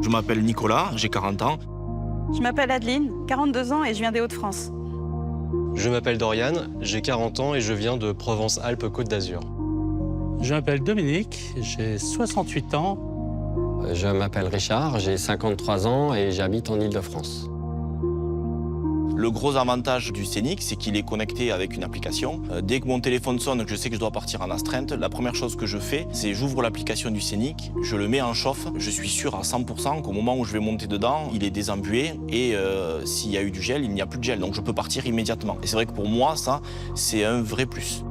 Je m'appelle Nicolas, j'ai 40 ans. Je m'appelle Adeline, 42 ans et je viens des Hauts-de-France. Je m'appelle Dorian, j'ai 40 ans et je viens de Provence-Alpes-Côte d'Azur. Je m'appelle Dominique, j'ai 68 ans. Je m'appelle Richard, j'ai 53 ans et j'habite en Île-de-France. Le gros avantage du Scénic, c'est qu'il est connecté avec une application. Dès que mon téléphone sonne, que je sais que je dois partir en astreinte, la première chose que je fais, c'est j'ouvre l'application du Scénic, je le mets en chauffe. Je suis sûr à 100% qu'au moment où je vais monter dedans, il est désembué et s'il y a eu du gel, il n'y a plus de gel. Donc je peux partir immédiatement. Et c'est vrai que pour moi, ça, c'est un vrai plus.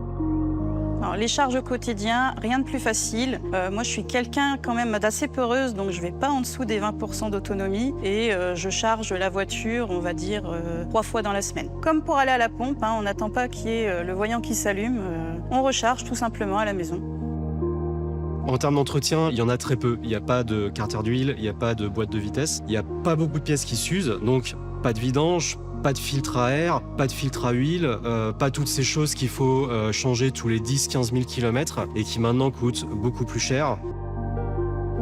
Alors, les charges au quotidien, rien de plus facile. Moi, je suis quelqu'un quand même d'assez peureuse, donc je ne vais pas en dessous des 20% d'autonomie. Et je charge la voiture, on va dire, 3 fois dans la semaine. Comme pour aller à la pompe, on n'attend pas qu'il y ait le voyant qui s'allume. On recharge tout simplement à la maison. En termes d'entretien, il y en a très peu. Il n'y a pas de carter d'huile, il n'y a pas de boîte de vitesse, il n'y a pas beaucoup de pièces qui s'usent, donc pas de vidange, pas de filtre à air, pas de filtre à huile, pas toutes ces choses qu'il faut changer tous les 10-15 000 km et qui maintenant coûtent beaucoup plus cher.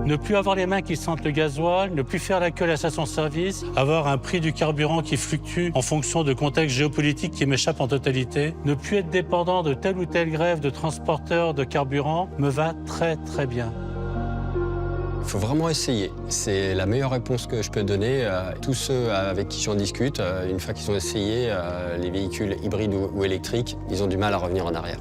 Ne plus avoir les mains qui sentent le gasoil, ne plus faire la queue à la station-service, avoir un prix du carburant qui fluctue en fonction de contextes géopolitiques qui m'échappent en totalité, ne plus être dépendant de telle ou telle grève de transporteurs de carburant me va très très bien. Il faut vraiment essayer. C'est la meilleure réponse que je peux donner à tous ceux avec qui j'en discute. Une fois qu'ils ont essayé les véhicules hybrides ou électriques, ils ont du mal à revenir en arrière.